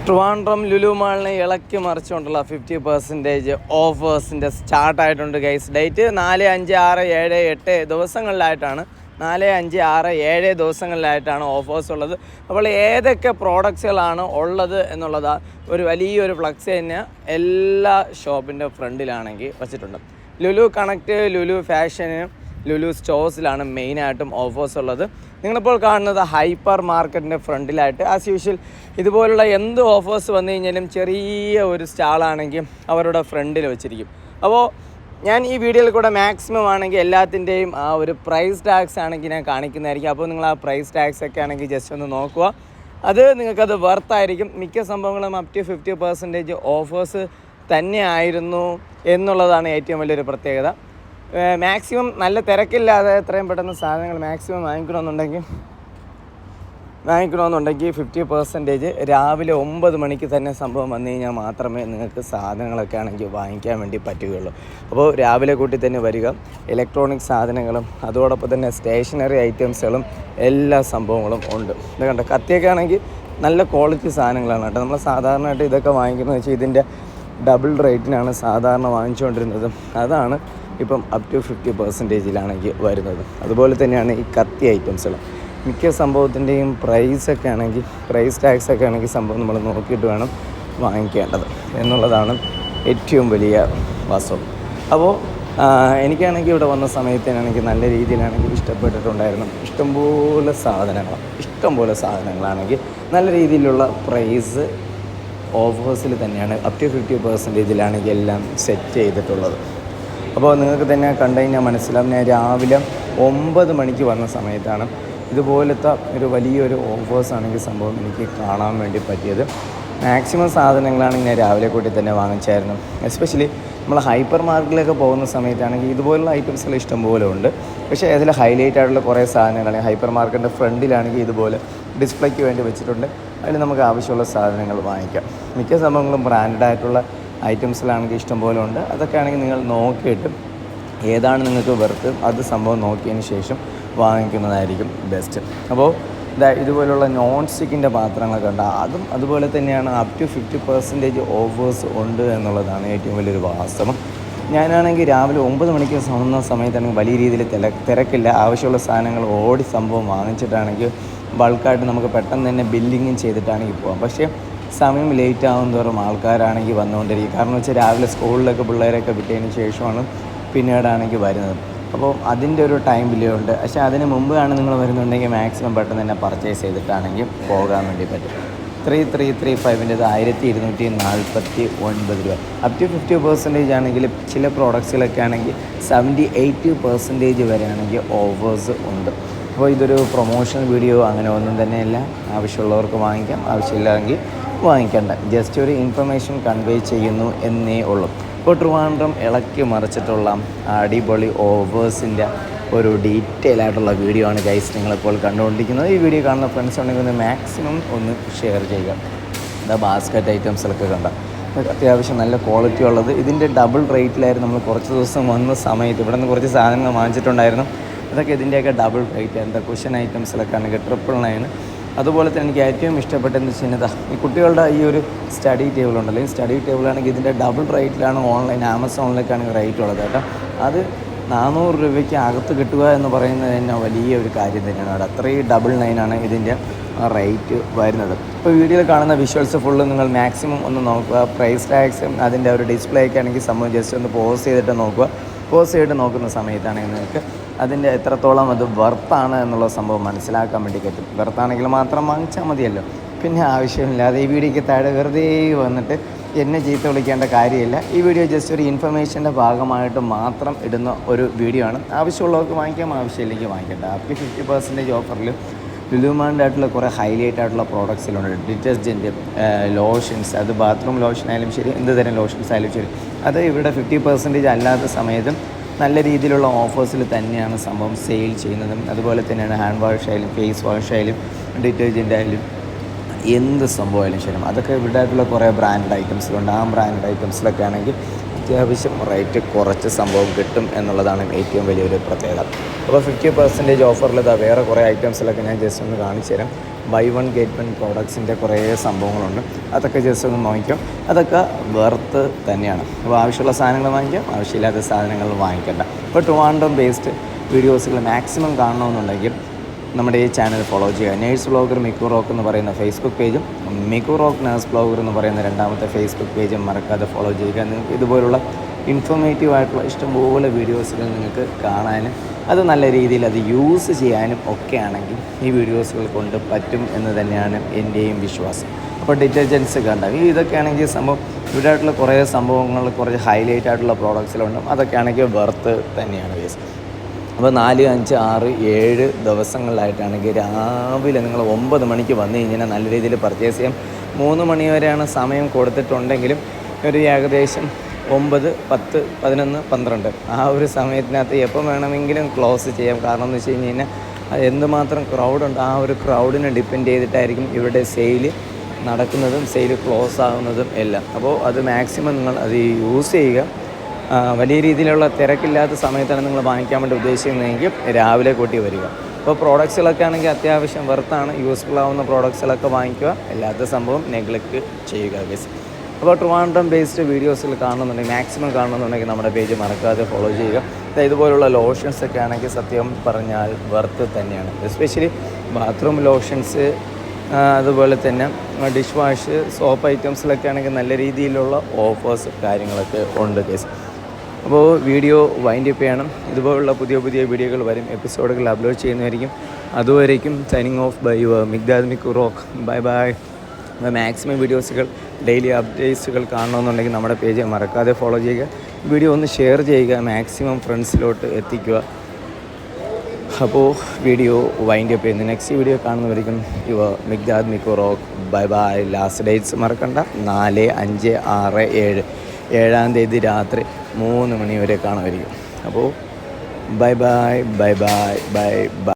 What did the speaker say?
ട്രിവാൻഡ്രം ലുലു മാളിനെ ഇളക്കി മറിച്ചുകൊണ്ടുള്ള 50% ഓഫേഴ്സിൻ്റെ സ്റ്റാർട്ടായിട്ടുണ്ട് guys. Date 4, 5, 6, 7, 8 ദിവസങ്ങളിലായിട്ടാണ്. 4, 5, 6, 7 ദിവസങ്ങളിലായിട്ടാണ് offers ഉള്ളത്. അപ്പോൾ ഏതൊക്കെ പ്രോഡക്ട്സുകളാണ് ഉള്ളത് എന്നുള്ളത് ഒരു വലിയൊരു ഫ്ലക്സ് തന്നെ എല്ലാ ഷോപ്പിൻ്റെ ഫ്രണ്ടിലാണെങ്കിൽ വച്ചിട്ടുണ്ട്. ലുലു കണക്റ്റ്, ലുലു ഫാഷന്, ലുലു സ്റ്റോഴ്സിലാണ് മെയിനായിട്ടും ഓഫേഴ്സ് ഉള്ളത്. നിങ്ങളിപ്പോൾ കാണുന്നത് ഹൈപ്പർ മാർക്കറ്റിൻ്റെ ഫ്രണ്ടിലായിട്ട് ആസ് യൂഷ്വൽ ഇതുപോലുള്ള എന്ത് ഓഫേഴ്സ് വന്നു കഴിഞ്ഞാലും ചെറിയ ഒരു സ്റ്റാളാണെങ്കിൽ അവരുടെ ഫ്രണ്ടിൽ വെച്ചിരിക്കും. അപ്പോൾ ഞാൻ ഈ വീഡിയോയിൽ കൂടെ മാക്സിമം ആണെങ്കിൽ എല്ലാത്തിൻ്റെയും ആ ഒരു പ്രൈസ് ടാഗ്സ് ആണെങ്കിൽ ഞാൻ കാണിക്കുന്നതായിരിക്കും. അപ്പോൾ നിങ്ങൾ ആ പ്രൈസ് ടാഗ്സ് ഒക്കെ ആണെങ്കിൽ ജസ്റ്റ് ഒന്ന് നോക്കുക. അത് നിങ്ങൾക്കത് വർത്തായിരിക്കും. മിക്ക സംഭവങ്ങളും അപ് ടു 50% ഓഫേഴ്സ് തന്നെയായിരുന്നു എന്നുള്ളതാണ് ഏറ്റവും വലിയൊരു പ്രത്യേകത. മാക്സിമം നല്ല തിരക്കില്ലാതെ എത്രയും പെട്ടെന്ന് സാധനങ്ങൾ മാക്സിമം വാങ്ങിക്കണമെന്നുണ്ടെങ്കിൽ 50% രാവിലെ 9 മണിക്ക് തന്നെ സംഭവം വന്നു കഴിഞ്ഞാൽ മാത്രമേ നിങ്ങൾക്ക് സാധനങ്ങളൊക്കെ ആണെങ്കിൽ വാങ്ങിക്കാൻ വേണ്ടി പറ്റുകയുള്ളൂ. അപ്പോൾ രാവിലെ കൂട്ടി തന്നെ വരിക. ഇലക്ട്രോണിക് സാധനങ്ങളും അതോടൊപ്പം തന്നെ സ്റ്റേഷനറി ഐറ്റംസുകളും എല്ലാ സംഭവങ്ങളും ഉണ്ട്. ഇത് കണ്ട കത്തിയൊക്കെ ആണെങ്കിൽ നല്ല ക്വാളിറ്റി സാധനങ്ങളാണ് കേട്ടോ. നമ്മൾ സാധാരണയായിട്ട് ഇതൊക്കെ വാങ്ങിക്കുന്നത് വെച്ചാൽ ഇതിൻ്റെ ഡബിൾ റേറ്റിനാണ് സാധാരണ വാങ്ങിച്ചുകൊണ്ടിരുന്നത്. അതാണ് ഇപ്പം അപ് ടു 50%ലാണെങ്കിൽ വരുന്നത്. അതുപോലെ തന്നെയാണ് ഈ കത്തി ഐറ്റംസുകൾ. മിക്ക സംഭവത്തിൻ്റെയും പ്രൈസൊക്കെ ആണെങ്കിൽ പ്രൈസ് ടാക്സൊക്കെ ആണെങ്കിൽ സംഭവം നമ്മൾ നോക്കിയിട്ട് വേണം വാങ്ങിക്കേണ്ടത് എന്നുള്ളതാണ് ഏറ്റവും വലിയ വാസ്തവം. അപ്പോൾ എനിക്കാണെങ്കിൽ ഇവിടെ വന്ന സമയത്തിനാണെങ്കിൽ നല്ല രീതിയിലാണെങ്കിൽ ഇഷ്ടപ്പെട്ടിട്ടുണ്ടായിരുന്നു. ഇഷ്ടംപോലെ സാധനങ്ങളാണെങ്കിൽ നല്ല രീതിയിലുള്ള പ്രൈസ് ഓഫേഴ്സിൽ തന്നെയാണ് അപ് ടു 50%ലാണെങ്കിൽ എല്ലാം സെറ്റ് ചെയ്തിട്ടുള്ളത്. അപ്പോൾ നിങ്ങൾക്ക് തന്നെ കണ്ടു കഴിഞ്ഞാൽ മനസ്സിലാവും. ഞാൻ രാവിലെ 9 മണിക്ക് വന്ന സമയത്താണ് ഇതുപോലത്തെ ഒരു വലിയൊരു ഓഫേഴ്സ് ആണെങ്കിൽ സംഭവം എനിക്ക് കാണാൻ വേണ്ടി പറ്റിയത്. മാക്സിമം സാധനങ്ങളാണെങ്കിൽ ഞാൻ രാവിലെ കൂട്ടി തന്നെ വാങ്ങിച്ചായിരുന്നു. എസ്പെഷ്യലി നമ്മൾ ഹൈപ്പർ മാർക്കറ്റിലൊക്കെ പോകുന്ന സമയത്താണെങ്കിൽ ഇതുപോലുള്ള ഐറ്റംസുകൾ ഇഷ്ടംപോലെ ഉണ്ട്. പക്ഷേ അതിൽ ഹൈലൈറ്റ് ആയിട്ടുള്ള കുറേ സാധനങ്ങളാണെങ്കിൽ ഹൈപ്പർ മാർക്കറ്റിൻ്റെ ഫ്രണ്ടിലാണെങ്കിൽ ഇതുപോലെ ഡിസ്പ്ലേക്ക് വേണ്ടി വെച്ചിട്ടുണ്ട്. അതിൽ നമുക്ക് ആവശ്യമുള്ള സാധനങ്ങൾ വാങ്ങിക്കാം. മിക്ക സംഭവങ്ങളും ബ്രാൻഡഡ് ആയിട്ടുള്ള ഐറ്റംസിലാണെങ്കിൽ ഇഷ്ടംപോലെ ഉണ്ട്. അതൊക്കെ ആണെങ്കിൽ നിങ്ങൾ നോക്കിയിട്ട് ഏതാണ് നിങ്ങൾക്ക് വെറുത്ത് അത് സംഭവം നോക്കിയതിന് ശേഷം വാങ്ങിക്കുന്നതായിരിക്കും ബെസ്റ്റ്. അപ്പോൾ ഇതുപോലുള്ള നോൺ സ്റ്റിക്കിൻ്റെ പാത്രങ്ങളൊക്കെ ഉണ്ട്. അതും അതുപോലെ തന്നെയാണ് അപ് ടു 50% ഓഫേഴ്സ് ഉണ്ട് എന്നുള്ളതാണ് ഏറ്റവും വലിയൊരു വാസ്തവം. ഞാനാണെങ്കിൽ രാവിലെ 9 മണിക്ക് വന്ന സമയത്താണെങ്കിൽ വലിയ രീതിയിൽ തിരക്കില്ല. ആവശ്യമുള്ള സാധനങ്ങൾ ഓടി സംഭവം വാങ്ങിച്ചിട്ടാണെങ്കിൽ ബൾക്കായിട്ട് നമുക്ക് പെട്ടെന്ന് തന്നെ ബില്ലിങ്ങും ചെയ്തിട്ടാണെങ്കിൽ പോകാം. പക്ഷേ സമയം ലേറ്റ് ആകും തോറും ആൾക്കാരാണെങ്കിൽ വന്നുകൊണ്ടിരിക്കും. കാരണം വെച്ചാൽ രാവിലെ സ്കൂളിലൊക്കെ പിള്ളേരൊക്കെ വിട്ടതിന് ശേഷമാണ് പിന്നീടാണെങ്കിൽ വരുന്നത്. അപ്പോൾ അതിൻ്റെ ഒരു ടൈം ഡിലേ ഉണ്ട്. പക്ഷേ അതിന് മുമ്പാണ് നിങ്ങൾ വരുന്നുണ്ടെങ്കിൽ മാക്സിമം പെട്ടെന്ന് തന്നെ പർച്ചേസ് ചെയ്തിട്ടാണെങ്കിൽ പോകാൻ വേണ്ടി പറ്റും. 3335 1249 രൂപ. അപ് ടു 50% ആണെങ്കിൽ ചില പ്രോഡക്ട്സിലൊക്കെ ആണെങ്കിൽ 70-80% വരെ ആണെങ്കിൽ ഓഫേഴ്സ് ഉണ്ട്. അപ്പോൾ ഇതൊരു പ്രൊമോഷൻ വീഡിയോ അങ്ങനെ ഒന്നും തന്നെയല്ല. ആവശ്യമുള്ളവർക്ക് വാങ്ങിക്കാം, ആവശ്യമില്ലെങ്കിൽ വാങ്ങിക്കേണ്ട. ജസ്റ്റ് ഒരു ഇൻഫർമേഷൻ കൺവേ ചെയ്യുന്നു എന്നേ ഉള്ളൂ. ഇപ്പോൾ ട്രിവാൻഡ്രം ഇളക്കി മറിച്ചിട്ടുള്ള അടിപൊളി ഓഫേഴ്സിൻ്റെ ഒരു ഡീറ്റെയിൽ ആയിട്ടുള്ള വീഡിയോ ആണ് ഗൈസ് നിങ്ങളിപ്പോൾ കണ്ടുകൊണ്ടിരിക്കുന്നത്. ഈ വീഡിയോ കാണുന്ന ഫ്രണ്ട്സ് ഉണ്ടെങ്കിൽ മാക്സിമം ഒന്ന് ഷെയർ ചെയ്യുക. ബാസ്ക്കറ്റ് ഐറ്റംസിലൊക്കെ കണ്ട അത്യാവശ്യം നല്ല ക്വാളിറ്റി ഉള്ളത്. ഇതിൻ്റെ ഡബിൾ റേറ്റിലായിരുന്നു നമ്മൾ കുറച്ച് ദിവസം വന്ന സമയത്ത് ഇവിടെ നിന്ന് കുറച്ച് സാധനങ്ങൾ വാങ്ങിച്ചിട്ടുണ്ടായിരുന്നു. അതൊക്കെ ഇതിൻ്റെയൊക്കെ ഡബിൾ റേറ്റ്. എന്താ കുഷൻ ഐറ്റംസിലൊക്കെ ആണെങ്കിൽ 999. അതുപോലെ തന്നെ എനിക്ക് ഏറ്റവും ഇഷ്ടപ്പെട്ടതെന്ന് വെച്ച് കഴിഞ്ഞാൽ ഈ കുട്ടികളുടെ ഈ ഒരു സ്റ്റഡി ടേബിൾ ഉണ്ടല്ലോ. ഈ സ്റ്റഡി ടേബിളാണെങ്കിൽ ഇതിൻ്റെ ഡബിൾ റേറ്റിലാണ് ഓൺലൈൻ ആമസോണിലേക്കാണെങ്കിൽ റേറ്റ് ഉള്ളത് കേട്ടോ. അത് 400 രൂപയ്ക്ക് അകത്ത് കിട്ടുക എന്ന് പറയുന്നത് തന്നെ വലിയ ഒരു കാര്യം തന്നെയാണ്. അവിടെ അത്രയും 999 ഇതിൻ്റെ റേറ്റ് വരുന്നത്. ഇപ്പോൾ വീഡിയോയിൽ കാണുന്ന വിഷ്വൽസ് ഫുള്ള് നിങ്ങൾ മാക്സിമം ഒന്ന് നോക്കുക. പ്രൈസ് ടാഗ്സും അതിൻ്റെ ഒരു ഡിസ്പ്ലേ ഒക്കെ ആണെങ്കിൽ സംഭവം ജസ്റ്റ് ഒന്ന് പോസ് ചെയ്തിട്ട് നോക്കുക. പോസ് ചെയ്തിട്ട് നോക്കുന്ന സമയത്താണെങ്കിൽ നിങ്ങൾക്ക് അതിൻ്റെ എത്രത്തോളം അത് വർത്താണ് എന്നുള്ള സംഭവം മനസ്സിലാക്കാൻ വേണ്ടി പറ്റും. വർത്താണെങ്കിൽ മാത്രം വാങ്ങിച്ചാൽ മതിയല്ലോ. പിന്നെ ആവശ്യമില്ലാതെ ഈ വീഡിയോയ്ക്ക് താഴെ വെറുതെ വന്നിട്ട് എന്നെ ചീത്ത വിളിക്കേണ്ട കാര്യമില്ല. ഈ വീഡിയോ ജസ്റ്റ് ഒരു ഇൻഫർമേഷൻ്റെ ഭാഗമായിട്ട് മാത്രം ഇടുന്ന ഒരു വീഡിയോ ആണ്. ആവശ്യമുള്ളവർക്ക് വാങ്ങിക്കാം, ആവശ്യമില്ലെങ്കിൽ വാങ്ങിക്കേണ്ട. അപ് ടു 50% ഓഫറിൽ ലുലുമാൻ്റെ ആയിട്ടുള്ള കുറേ ഹൈലൈറ്റ് ആയിട്ടുള്ള പ്രോഡക്ട്സിലുണ്ട്. ഡിറ്റർജൻറ്റ്, ലോഷൻസ്, അത് ബാത്റൂം ലോഷൻ ആയാലും ശരി, എന്ത് തരം ലോഷൻസ് ആയാലും ശരി, അത് ഇവിടെ 50% അല്ലാത്ത സമയത്തും നല്ല രീതിയിലുള്ള ഓഫേഴ്സിൽ തന്നെയാണ് സംഭവം സെയിൽ ചെയ്യുന്നതും. അതുപോലെ തന്നെയാണ് ഹാൻഡ് വാഷ് ആയാലും ഫേസ് വാഷ് ആയാലും ഡിറ്റർജൻ്റ് ആയാലും എന്ത് സംഭവമായാലും ശരി അതൊക്കെ ഇവിടെ ആയിട്ടുള്ള കുറേ ബ്രാൻഡ് ഐറ്റംസിലുണ്ട്. ആ ബ്രാൻഡ് ഐറ്റംസിലൊക്കെ ആണെങ്കിൽ അത്യാവശ്യം റേറ്റ് കുറച്ച് സംഭവം കിട്ടും എന്നുള്ളതാണ് ഏറ്റവും വലിയൊരു പ്രത്യേകത. അപ്പോൾ 50% ഓഫറിൽ വേറെ കുറേ ഐറ്റംസിലൊക്കെ ഞാൻ ജസ്റ്റ് ഒന്ന് കാണിച്ചു തരാം. buy 1 get 1 പ്രോഡക്ട്സിൻ്റെ കുറേ സംഭവങ്ങളുണ്ട്. അതൊക്കെ ജസ്റ്റ് ഒന്ന് നോക്കിക്കാം. അതൊക്കെ വെർത്ത് തന്നെയാണ്. അപ്പോൾ ആവശ്യമുള്ള സാധനങ്ങൾ വാങ്ങിക്കാം, ആവശ്യമില്ലാത്ത സാധനങ്ങൾ വാങ്ങിക്കണ്ട. ഇപ്പോൾ ട്രിവാൻഡ്രം ബേസ്ഡ് വീഡിയോസുകൾ മാക്സിമം കാണണമെന്നുണ്ടെങ്കിൽ നമ്മുടെ ഈ ചാനൽ ഫോളോ ചെയ്യുക. നേഴ്സ് വ്ളോഗർ മിക്കു റോക്ക് എന്ന് പറയുന്ന ഫേസ്ബുക്ക് പേജും മിക്കു റോക്ക് നേഴ്സ് വ്ളോഗർ എന്ന് പറയുന്ന രണ്ടാമത്തെ ഫേസ്ബുക്ക് പേജും മറക്കാതെ ഫോളോ ചെയ്യുക. നിങ്ങൾക്ക് ഇതുപോലുള്ള ഇൻഫോർമേറ്റീവ് ആയിട്ടുള്ള ഇഷ്ടംപോലെ വീഡിയോസുകൾ നിങ്ങൾക്ക് കാണാനും അത് നല്ല രീതിയിൽ അത് യൂസ് ചെയ്യാനും ഒക്കെ ആണെങ്കിൽ ഈ വീഡിയോസുകൾ കൊണ്ട് പറ്റും എന്ന് തന്നെയാണ് എൻ്റെയും വിശ്വാസം. അപ്പോൾ ഡിറ്റർജൻസ് കണ്ട ഇതൊക്കെ ആണെങ്കിൽ സംഭവം ഇവിടെ ആയിട്ടുള്ള കുറേ സംഭവങ്ങൾ കുറച്ച് ഹൈലൈറ്റ് ആയിട്ടുള്ള പ്രോഡക്ട്സിലുണ്ട്. അതൊക്കെ ആണെങ്കിൽ വെർത്ത് തന്നെയാണ് കേസ്. അപ്പോൾ 4, 5, 6, 7 ദിവസങ്ങളിലായിട്ടാണെങ്കിൽ രാവിലെ നിങ്ങൾ 9 മണിക്ക് വന്നു കഴിഞ്ഞാൽ നല്ല രീതിയിൽ പർച്ചേസ് ചെയ്യാം. 3 മണി വരെയാണ് സമയം കൊടുത്തിട്ടുണ്ടെങ്കിലും ഒരു ഏകദേശം 9, 10, 11, 12 ആ ഒരു സമയത്തിനകത്ത് എപ്പം വേണമെങ്കിലും ക്ലോസ് ചെയ്യാം. കാരണം എന്ന് വെച്ച് കഴിഞ്ഞ് കഴിഞ്ഞാൽ എന്തുമാത്രം ക്രൗഡുണ്ട് ആ ഒരു ക്രൗഡിനെ ഡിപ്പെൻഡ് ചെയ്തിട്ടായിരിക്കും ഇവിടെ സെയിൽ നടക്കുന്നതും സെയിൽ ക്ലോസ് ആകുന്നതും എല്ലാം. അപ്പോൾ അത് മാക്സിമം നിങ്ങൾ അത് യൂസ് ചെയ്യുക. വലിയ രീതിയിലുള്ള തിരക്കില്ലാത്ത സമയത്താണ് നിങ്ങൾ വാങ്ങിക്കാൻ വേണ്ടി ഉദ്ദേശിക്കുന്നതെങ്കിൽ രാവിലെ കൂട്ടി വരിക. അപ്പോൾ പ്രോഡക്ട്സുകളൊക്കെ ആണെങ്കിൽ അത്യാവശ്യം വെർത്താണ്, യൂസ്ഫുൾ ആവുന്ന പ്രോഡക്ട്സുകളൊക്കെ വാങ്ങിക്കുക. അല്ലാത്ത സംഭവം നെഗ്ലക്റ്റ് ചെയ്യുക ഗൈസ്. അപ്പോൾ ട്രിവാൻഡ്രം ബേസ്ഡ് വീഡിയോസിൽ കാണുന്നുണ്ടെങ്കിൽ മാക്സിമം കാണുന്നുണ്ടെങ്കിൽ നമ്മുടെ പേജ് മറക്കാതെ ഫോളോ ചെയ്യുക. ഇതുപോലുള്ള ലോഷൻസൊക്കെ ആണെങ്കിൽ സത്യം പറഞ്ഞാൽ വെർത്ത് തന്നെയാണ്. എസ്പെഷ്യലി ബാത്റൂം ലോഷൻസ്, അതുപോലെ തന്നെ ഡിഷ് വാഷ്, സോപ്പ് ഐറ്റംസിലൊക്കെ ആണെങ്കിൽ നല്ല രീതിയിലുള്ള ഓഫേഴ്സ് കാര്യങ്ങളൊക്കെ ഉണ്ട് കേസ്. അപ്പോൾ വീഡിയോ വൈൻഡ് അപ്പ് ചെയ്യണം. ഇതുപോലുള്ള പുതിയ പുതിയ വീഡിയോകൾ വരും, എപ്പിസോഡുകൾ അപ്ലോഡ് ചെയ്യുന്നതായിരിക്കും. അതുവരേക്കും signing off by your Migdad Mikku rock. Bye bye. Maximum വീഡിയോസുകൾ ഡെയിലി അപ്ഡേറ്റ്സുകൾ കാണണമെന്നുണ്ടെങ്കിൽ നമ്മുടെ പേജ് മറക്കാതെ ഫോളോ ചെയ്യുക. വീഡിയോ ഒന്ന് ഷെയർ ചെയ്യുക, മാക്സിമം ഫ്രണ്ട്സിലോട്ട് എത്തിക്കുക. അപ്പോൾ വീഡിയോ വൈൻഡ് അപ്പ് ചെയ്യുന്നു. നെക്സ്റ്റ് വീഡിയോ കാണുന്നവരിക്കും your Migdad Mikku rock. Bye bye. Last dates മറക്കണ്ട. 4, 5, 6, 7 7-ാം തീയതി രാത്രി 3 മണി വരെ കാണുമായിരിക്കും. അപ്പോൾ bye bye bye bye bye bye.